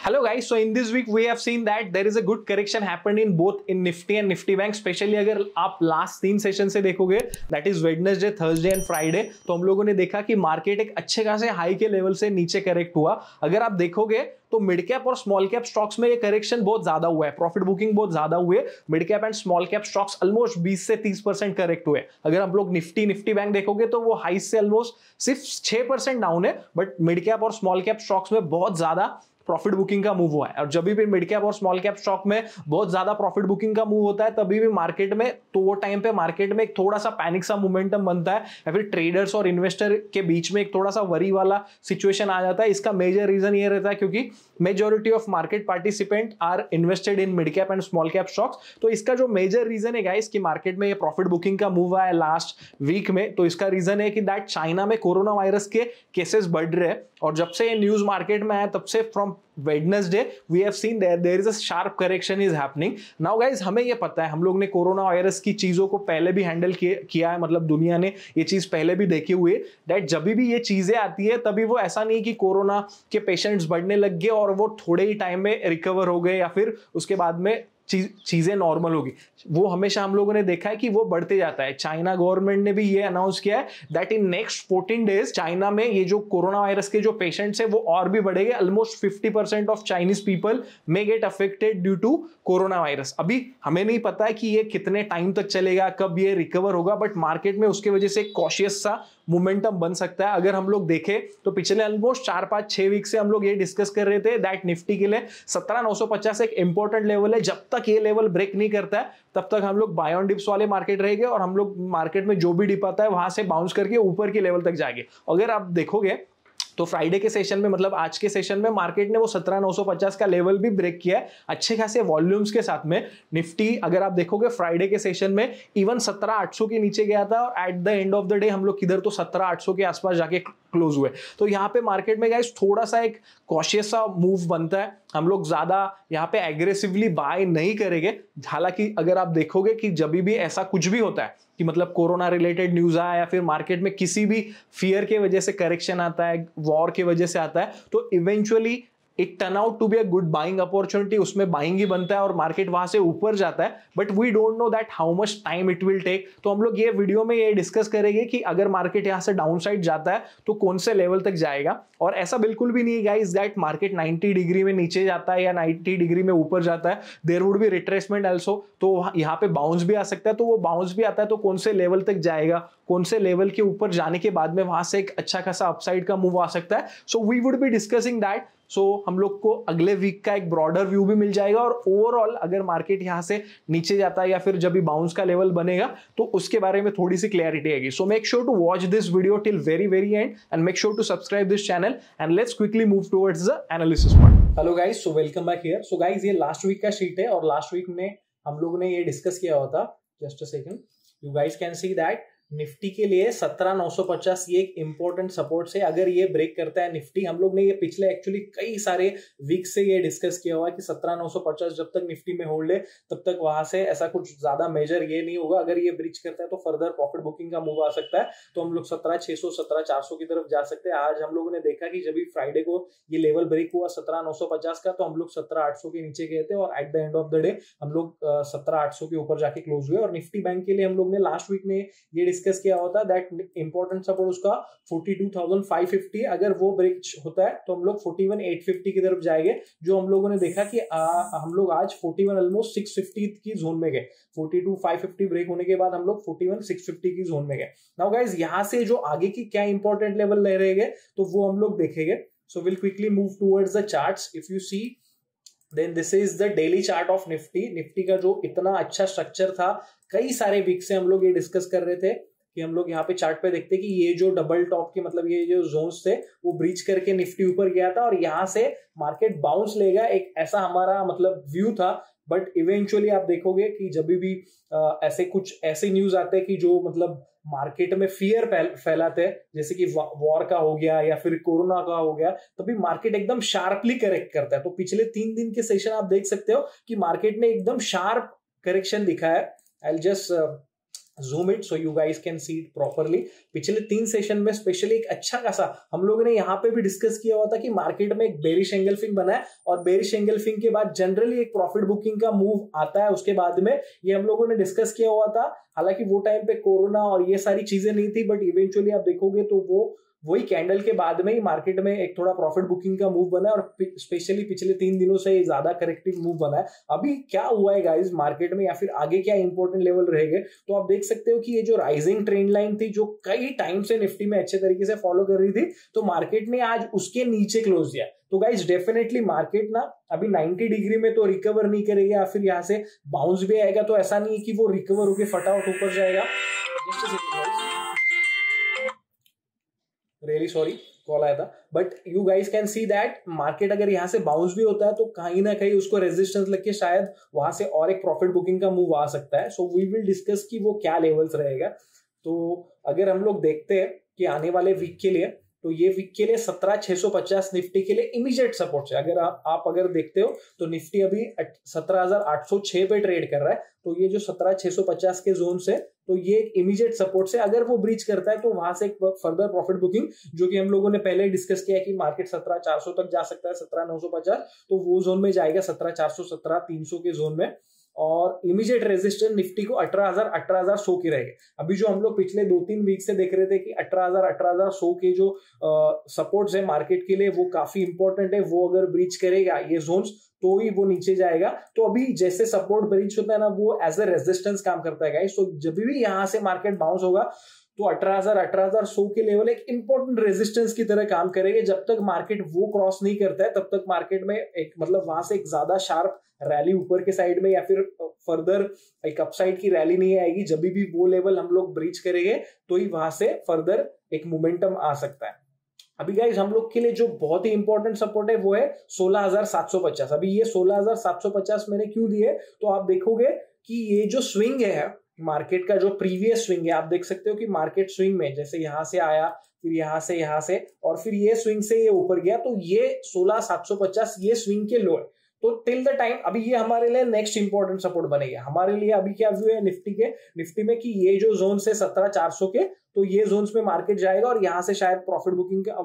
Hello guys, so in this week we have seen that there is a good correction happened in both in Nifty and Nifty Bank. Specially अगर आप last 3 session से देखोगे, that is Wednesday, Thursday and Friday, तो हम लोगों ने देखा कि मार्केट एक अच्छे खासे हाई के लेवल से नीचे करेक्ट हुआ. अगर आप देखोगे तो मिड कैप और स्मॉल कैप स्टॉक्स में ये करेक्शन बहुत ज्यादा हुआ है, प्रॉफिट बुकिंग बहुत ज्यादा हुए. Mid cap and small cap stocks almost 20 से 30% करेक्ट हुए. अगर आप लोग निफ्टी बैंक देखोगे तो वो हाई से ऑलमोस्ट सिर्फ 6% डाउन है, बट मिड कैप और स्मॉल कैप स्टॉक्स में बहुत ज्यादा प्रॉफिट बुकिंग का मूव हुआ है. और जब भी मिड कैप और स्मॉल कैप स्टॉक में बहुत ज्यादा प्रॉफिट बुकिंग का मूव होता है तभी भी मार्केट में, तो वो टाइम पे मार्केट में एक थोड़ा सा पैनिक सा मोमेंटम बनता है या फिर ट्रेडर्स और इन्वेस्टर के बीच में एक थोड़ा सा वरी वाला सिचुएशन आ जाता है. इसका मेजर रीजन ये रहता है क्योंकि majority of market participant are invested in mid cap and small cap stocks. तो इसका जो मेजर रीजन है गाइस कि मार्केट में ये प्रॉफिट बुकिंग का मूव आया लास्ट वीक में, तो इसका रीजन है कि दैट चाइना में कोरोना वायरस के केसेस बढ़ रहे हैं. और जब से ये न्यूज मार्केट में आया तब से from Wednesday we have seen there is a sharp correction is happening. Now guys, हमें ये पता है, हम लोग ने कोरोना वायरस की चीजों को पहले भी हैंडल किया है, मतलब दुनिया ने ये चीज पहले भी देखी हुई है. दैट जब भी ये चीजें आती है तभी वो ऐसा नहीं कि कोरोना के पेशेंट्स बढ़ने लग गए और वो थोड़े ही टाइम में रिकवर हो गए या फिर उसके बाद में चीजें नॉर्मल होगी. वो हमेशा हम लोगों ने देखा है कि वो बढ़ते जाता है. चाइना गवर्नमेंट ने भी ये अनाउंस किया है that in next 14 days China में ये जो कोरोना वायरस के जो पेशेंट्स है वो और भी बढ़ेंगे. Almost 50% of Chinese people may get affected due to corona virus. अभी हमें नहीं पता है कि ये कितने टाइम तक चलेगा, कब ये रिकवर होगा, बट मार्केट में उसके वजह से कॉशियस सा मोमेंटम बन सकता है. अगर हम लोग देखें तो पिछले ऑलमोस्ट 4-5-6 वीक से हम लोग ये डिस्कस कर रहे थे दैट निफ्टी के लिए 17,950 एक इंपॉर्टेंट लेवल है. जब तक ये लेवल ब्रेक नहीं करता है तब तक हम लोग बाय ऑन डिप्स वाले मार्केट रहेंगे और हम लोग मार्केट में जो भी डिप आता है वहां से बाउंस करके ऊपर के लेवल तक जाएंगे. अगर आप देखोगे तो फ्राइडे के सेशन में, मतलब आज के सेशन में, मार्केट ने वो 17,950 का लेवल भी ब्रेक किया है अच्छे खासे वॉल्यूम्स के साथ में. निफ्टी अगर आप देखोगे फ्राइडे के सेशन में इवन 17,800 के नीचे गया था और at the end of the day हम लोग किधर तो 17,800 के आसपास जाके क्लोज हुए. तो यहाँ पे मार्केट में गाइस थोड़ा सा एक कॉशियस सा मूव बनता है. हम लोग ज्यादा यहाँ पे एग्रेसिवली बाय नहीं करेंगे. हालांकि अगर आप देखोगे कि जब भी ऐसा कुछ भी होता है कि मतलब कोरोना रिलेटेड न्यूज आया या फिर मार्केट में किसी भी फियर के वजह से करेक्शन आता है, वॉर की वजह से आता है, तो eventually it turn out to be a good buying opportunity. उसमें बाइंग ही बनता है और मार्केट वहां से ऊपर जाता है. But we don't know that how much time it will take. तो हम लोग ये वीडियो में ये डिस्कस करेंगे कि अगर मार्केट यहां से डाउन साइड जाता है तो कौन से लेवल तक जाएगा. और ऐसा बिल्कुल भी नहीं है गाइस दैट मार्केट 90 डिग्री में नीचे जाता है या 90 डिग्री में ऊपर जाता है. There would be retracement also. तो यहाँ पे बाउंस भी आ सकता है. तो वो बाउंस भी आता है तो कौन से लेवल तक जाएगा, कौन से लेवल के ऊपर जाने के बाद में वहां से एक अच्छा खासा अपसाइड का मूव आ सकता है. So we would be discussing that. So हम लोग को अगले वीक का एक ब्रॉडर व्यू भी मिल जाएगा और ओवरऑल अगर मार्केट यहां से नीचे जाता है या फिर जब भी बाउंस का लेवल बनेगा तो उसके बारे में थोड़ी सी क्लैरिटी आएगी. So make sure to watch this video till very end and make sure to subscribe this channel and let's quickly move towards the analysis part. Hello guys, so welcome back here. So guys, ये last week का sheet है और last week में हम लोगों ने ये discuss किया हुआ था. Just a second, you guys can see that Nifty के लिए 17,950 ये एक इंपॉर्टेंट सपोर्ट से. अगर ये ब्रेक करता है निफ्टी, हम लोग ने ये पिछले एक्चुअली कई सारे वीक से ये डिस्कस किया हुआ है कि 17,950 जब तक निफ्टी में होल्ड है तब तक वहां से ऐसा कुछ ज्यादा मेजर ये नहीं होगा. अगर ये ब्रीच करता है तो फर्दर प्रॉफिट बुकिंग का मूव आ सकता है. तो हम लोग 17,600 17,400 की तरफ जा सकते हैं. आज हम लोगों ने देखा कि जब भी फ्राइडे को ये लेवल ब्रेक हुआ 17,950 का तो हम लोग 17,800 के नीचे गए थे और at the end of the day हम लोग 17,800 के ऊपर जाके क्लोज हुए. और निफ्टी बैंक के लिए हम लोग ने लास्ट वीक में ये डिस्कस किया होता है दैट इंपॉर्टेंट सपोर्ट उसका 42,550. अगर वो ब्रेक होता है तो हम लोग 41,850 की तरफ जाएंगे. जो हम लोगों ने देखा कि हम लोग आज 41 ऑलमोस्ट 650 की जोन में गए. 42,550 ब्रेक होने के बाद हम लोग 41,650 की जोन में गए. नाउ गाइस, यहां से जो आगे की क्या इंपॉर्टेंट लेवल रहेंगे तो वो हम लोग देखेंगे. So will quickly move towards the charts. If you see then this is the daily chart of Nifty. Nifty का जो इतना अच्छा स्ट्रक्चर था, कई सारे वीक से हम लोग ये डिस्कस कर रहे थे कि हम लोग यहाँ पे चार्ट पे देखते कि ये जो डबल टॉप के, मतलब ये जो जोन्स थे वो ब्रीच करके निफ्टी ऊपर गया था और यहाँ से मार्केट बाउंस लेगा, एक ऐसा हमारा मतलब व्यू था. बट इवेंचुअली आप देखोगे कि जब भी ऐसे कुछ ऐसे न्यूज आते हैं कि जो मतलब मार्केट में फियर फैलाते हैं, जैसे कि वॉर का हो गया या फिर कोरोना का हो गया, तभी मार्केट एकदम शार्पली करेक्ट करता है. तो पिछले 3 दिन के सेशन आप देख सकते हो कि मार्केट ने एकदम शार्प करेक्शन दिखा है. I just zoom it so you guys can see it properly। पिछले 3 सेशन में स्पेशली एक अच्छा खासा हम लोगों ने यहाँ पे भी डिस्कस किया हुआ था कि मार्केट में एक बेरिश एंगल्फिंग बना है और बेरिश एंगल्फिंग के बाद जनरली एक प्रॉफिट बुकिंग का मूव आता है उसके बाद में, ये हम लोगों ने डिस्कस किया हुआ था। हालांकि वो टाइम पे कोरोना और ये सारी चीजें नहीं थी, बट इवेंचुअली आप देखोगे तो वो वही कैंडल के बाद में ही मार्केट में एक थोड़ा प्रॉफिट बुकिंग का मूव बना है और स्पेशली पिछले 3 दिनों से ज्यादा करेक्टिव मूव बना है। अभी क्या हुआ है गाइस मार्केट में या फिर आगे क्या इंपॉर्टेंट लेवल रहेंगे, तो आप देख सकते हो कि ये जो राइजिंग ट्रेंड लाइन थी जो कई टाइम से निफ्टी में अच्छे तरीके से फॉलो कर रही थी, तो मार्केट ने आज उसके नीचे क्लोज दिया। तो गाइस डेफिनेटली मार्केट ना अभी 90 डिग्री में तो रिकवर नहीं करेगा या फिर यहाँ से बाउंस भी आएगा, तो ऐसा नहीं है कि वो रिकवर होकर फटाफट ऊपर जाएगा। रियली सॉरी कॉल आया था, but you guys can see that market अगर यहाँ से बाउंस भी होता है तो कहीं ना कहीं उसको रेजिस्टेंस लग के शायद वहां से और एक प्रॉफिट बुकिंग का मूव आ सकता है। सो वी विल डिस्कस कि वो क्या लेवल्स रहेगा। तो अगर हम लोग देखते हैं कि आने वाले वीक के लिए, तो ये वीक के लिए 17,650 निफ्टी के लिए इमीडिएट सपोर्ट है। अगर आप अगर देखते हो तो निफ्टी अभी 17,806 पे ट्रेड कर रहा है, तो ये जो 17,650 के जोन से, तो ये इमीडिएट सपोर्ट से अगर वो ब्रीच करता है तो वहां से एक फर्दर प्रॉफिट बुकिंग, जो कि हम लोगों ने पहले डिस्कस किया कि मार्केट 17,400 तक जा सकता है, 17,950, तो वो जोन में जाएगा 17,400 17,300 के जोन में। और इमीडिएट रेजिस्टेंस निफ्टी को 18,000 18,100 की रहेगी। अभी जो हम लोग पिछले 2-3 वीक से देख रहे थे कि 18,000 18,100 के जो सपोर्ट्स है मार्केट के लिए वो काफी इंपॉर्टेंट है, वो अगर ब्रीच करेगा ये जोन्स तो ही वो नीचे जाएगा। तो अभी जैसे सपोर्ट ब्रीच होता है ना, वो एज ए रेजिस्टेंस काम करता है गाइस। तो जब भी यहां से मार्केट बाउंस होगा तो 18,000 18,100 के लेवल एक इंपॉर्टेंट रेजिस्टेंस की तरह काम करेंगे। जब तक मार्केट वो क्रॉस नहीं करता है तब तक मार्केट में एक मतलब वहां से एक ज्यादा शार्प रैली ऊपर के साइड में या फिर फर्दर एक अपसाइड की रैली नहीं आएगी। जब भी वो लेवल हम लोग ब्रीच करेंगे तो ही वहां से फर्दर एक मोमेंटम आ सकता है। अभी गाइस हम लोग के लिए जो बहुत ही इंपॉर्टेंट सपोर्ट है वो है 16,750। अभी ये 16,750 मैंने क्यों दिए, तो आप देखोगे कि ये जो स्विंग है मार्केट का, जो प्रीवियस स्विंग है, आप देख सकते हो कि मार्केट स्विंग में जैसे यहां से आया, फिर यहां से और फिर ये स्विंग से ये ऊपर गया, तो ये 16,750 ये स्विंग के लो है। तो टिल द टाइम अभी ये हमारे लिए नेक्स्ट इंपॉर्टेंट सपोर्ट बनेगा। हमारे लिए अभी क्या व्यू है निफ्टी में कि ये जो जोन से 17,400 के, तो ये जोन्स में मार्केट जाएगा और यहां से शायद प्रॉफिट बुकिंग का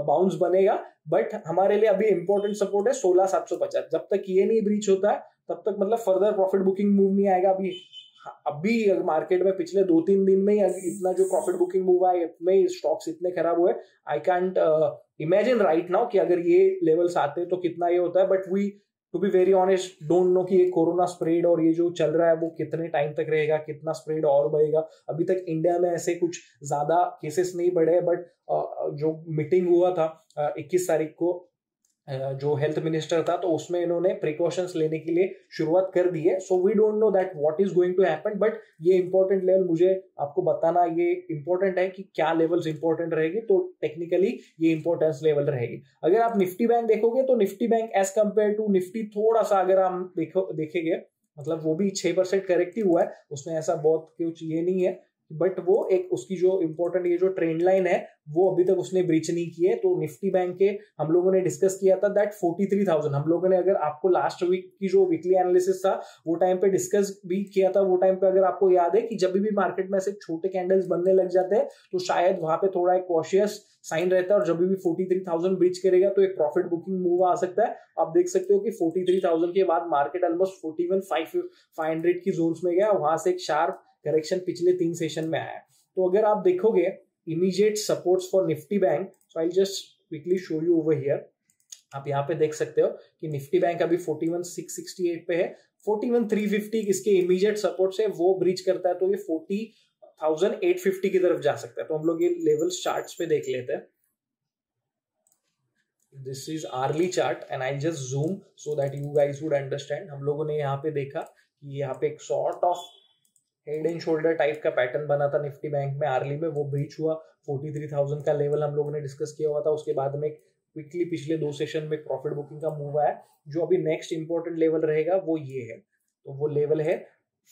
बाउंस बनेगा। बट हमारे लिए अभी इंपॉर्टेंट सपोर्ट है 16,750। जब तक ये नहीं ब्रीच होता है तब तक मतलब फर्दर प्रॉफिट बुकिंग मूव नहीं आएगा। अभी मार्केट में पिछले 2-3 दिन में ही इतना जो प्रॉफिट बुकिंग मूव आया, इतने स्टॉक्स इतने खराब हुए, I can't imagine right now कि अगर ये लेवल्स आते तो कितना ये होता है। But we to be very honest don't know कि ये कोरोना स्प्रेड और ये जो चल रहा है वो कितने टाइम तक रहेगा, कितना स्प्रेड और बढ़ेगा। अभी तक इंडिया में ऐसे कुछ ज्यादा केसेस नहीं बढ़े, बट जो मीटिंग हुआ था 21 तारीख को जो हेल्थ मिनिस्टर था, तो उसमें इन्होंने प्रिकॉशंस लेने के लिए शुरुआत कर दी है। So we don't know that what is going to happen, but ये इंपॉर्टेंट लेवल मुझे आपको बताना ये इंपॉर्टेंट है कि क्या लेवल्स इंपॉर्टेंट रहेगी। तो टेक्निकली ये इंपॉर्टेंस लेवल रहेगी। अगर आप निफ्टी बैंक देखोगे तो Nifty bank as compare to Nifty थोड़ा सा अगर हम देखेंगे, मतलब वो भी 6% करेक्टिव हुआ है, उसमें ऐसा बहुत कुछ ये नहीं है, बट वो एक उसकी जो इंपॉर्टेंट ये जो ट्रेंड लाइन है वो अभी तक उसने ब्रीच नहीं की है। तो निफ्टी बैंक के हम लोगों ने डिस्कस किया था दैट 43,000 हम लोगों ने, अगर आपको लास्ट वीक की जो वीकली एनालिसिस था वो टाइम पे डिस्कस भी किया था। वो टाइम पे अगर आपको याद है कि जब भी मार्केट में ऐसे छोटे कैंडल्स बनने लग जाते हैं तो शायद वहां पे थोड़ा एक कॉशियस साइन रहता है, और जब भी 43,000 ब्रीच करेगा तो एक प्रॉफिट बुकिंग मूव आ सकता है। आप देख सकते हो कि 43,000 के बाद मार्केट ऑलमोस्ट 41,500 की जोन्स में गया, वहां से एक शार्प करेक्शन पिछले 3 सेशन में आया। तो अगर आप देखोगे immediate supports for Nifty bank, so I just quickly show you over here. आप यहाँ पे देख सकते हो कि निफ्टी बैंक अभी 41,668 पे है, 41,350 इसके इमीडिएट सपोर्ट से वो ब्रीच करता है तो ये 40,850 की तरफ जा सकता है। तो हम लोग ये लेवल्स चार्ट्स पे देख लेते हैं। This is early chart and I just zoom so that you guys would understand. हम लोगों ने यहाँ पे देखा कि यहाँ पे एक sort of head and shoulder type का पैटर्न बना था निफ्टी बैंक में आर्ली में, वो ब्रीच हुआ। 43,000 का लेवल हम लोगों ने डिस्कस किया हुआ था। उसके बाद में क्विकली पिछले 2 सेशन में प्रॉफिट बुकिंग का मूव आया। जो अभी नेक्स्ट इंपॉर्टेंट लेवल रहेगा वो ये है, तो वो लेवल है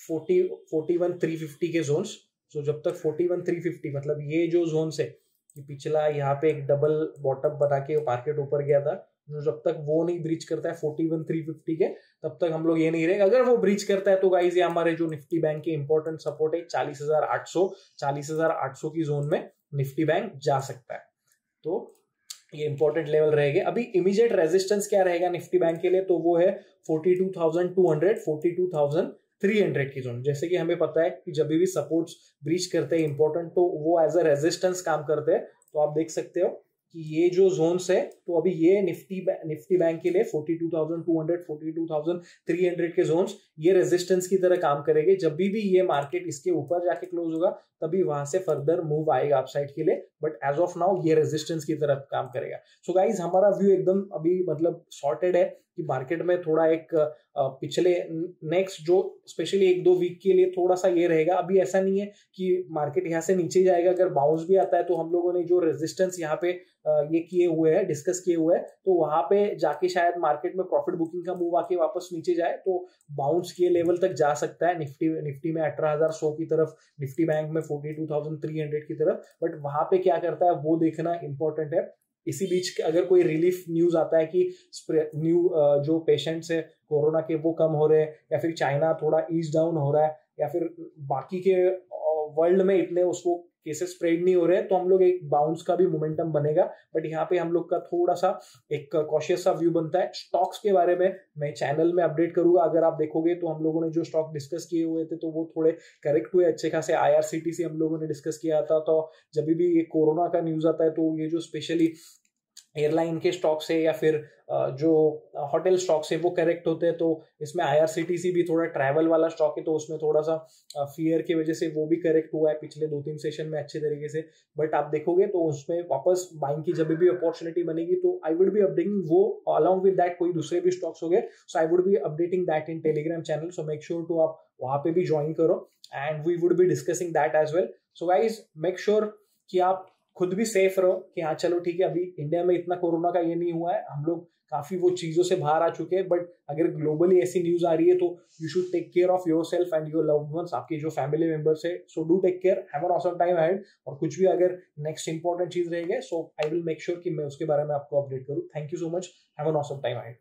41,350 के जोन्स। सो जब तक 41,350 मतलब ये जो जोन से कि पिछला यहाँ पे एक डबल बॉटम बना के मार्केट ऊपर गया था, जब तक वो नहीं ब्रीच करता है 41,350 के, तब तक हम लोग ये नहीं रहेगा। अगर वो ब्रीच करता है तो गाइस ये हमारे जो निफ्टी बैंक के इंपॉर्टेंट सपोर्ट है 40,800 की जोन में निफ्टी बैंक जा सकता है। तो ये इंपॉर्टेंट लेवल रहेगा। अभी इमीडिएट रेजिस्टेंस क्या रहेगा निफ्टी बैंक के लिए, तो वो है 42,200 42,300 की जोन। जैसे कि हमें पता है कि जब भी सपोर्ट्स ब्रीच करते हैं इंपॉर्टेंट, तो वो एज अ रेजिस्टेंस काम करते हैं। तो आप देख सकते हो कि ये जो जोन्स है, तो अभी ये निफ्टी बैंक के लिए 42,200 42,300 के जोन्स ये रेजिस्टेंस की तरह काम करेंगे। जब भी ये मार्केट इसके ऊपर जाके क्लोज होगा तभी वहां से फर्दर मूव आएगा अपसाइड के लिए, बट एज ऑफ नाउ ये रेजिस्टेंस की तरह काम करेगा। सो गाइज हमारा व्यू एकदम अभी मतलब सॉर्टेड है कि मार्केट में थोड़ा एक पिछले नेक्स्ट जो स्पेशली 1-2 वीक के लिए थोड़ा सा ये रहेगा। अभी ऐसा नहीं है कि मार्केट यहाँ से नीचे जाएगा। अगर बाउंस भी आता है तो हम लोगों ने जो रेजिस्टेंस यहाँ पे ये किए हुए हैं, डिस्कस किए हुए हैं, तो वहां पे जाके शायद मार्केट में प्रॉफिट बुकिंग का मूव आके वापस नीचे जाए तो बाउंस के लेवल तक जा सकता है। निफ्टी में 18,100 की तरफ, निफ्टी बैंक में 42,300 की तरफ, बट वहां पे क्या करता है वो देखना इंपॉर्टेंट है। इसी बीच अगर कोई रिलीफ न्यूज आता है कि जो पेशेंट्स है कोरोना के वो कम हो रहे हैं, या फिर चाइना थोड़ा ईज डाउन हो रहा है, या फिर बाकी के वर्ल्ड में इतने उसको केसेस स्प्रेड नहीं हो रहे हैं, तो हम लोग एक बाउंस का भी मोमेंटम बनेगा। बट यहाँ पे हम लोग का थोड़ा सा एक कॉशियस सा व्यू बनता है। स्टॉक्स के बारे में मैं चैनल में अपडेट करूंगा। अगर आप देखोगे तो हम लोगों ने जो स्टॉक डिस्कस किए हुए थे तो वो थोड़े करेक्ट हुए अच्छे खासे। IRCTC हम लोगों ने डिस्कस किया था। तो जब भी ये कोरोना का न्यूज आता है तो ये जो स्पेशली एयरलाइन के स्टॉक्स है या फिर जो होटल स्टॉक्स है वो करेक्ट होते हैं। तो इसमें IRCTC भी थोड़ा ट्रैवल वाला स्टॉक है, तो उसमें थोड़ा सा फियर की वजह से वो भी करेक्ट हुआ है पिछले 2-3 सेशन में अच्छे तरीके से। बट आप देखोगे तो उसमें वापस बाइंग की जब भी अपॉर्चुनिटी बनेगी तो आई वुड बी अपडेटिंग वो अलॉन्ग विद दैट कोई दूसरे भी स्टॉक्स हो गए, so I would be updating that in Telegram channel. So make sure to आप वहां पे भी ज्वाइन करो and we would be discussing that as well. So guys make sure कि आप खुद भी सेफ रहो कि हाँ चलो ठीक है, अभी इंडिया में इतना कोरोना का ये नहीं हुआ है, हम लोग काफी वो चीजों से बाहर आ चुके हैं। बट अगर ग्लोबली ऐसी न्यूज आ रही है तो you should take care of your self and your loved ones, आपके जो फैमिली मेंबर्स है। So do take care, have an awesome time ahead. और कुछ भी अगर नेक्स्ट इंपॉर्टेंट चीज रहेगी so I will make sure कि मैं उसके बारे में आपको अपडेट करूँ। Thank you so much, have an awesome time ahead.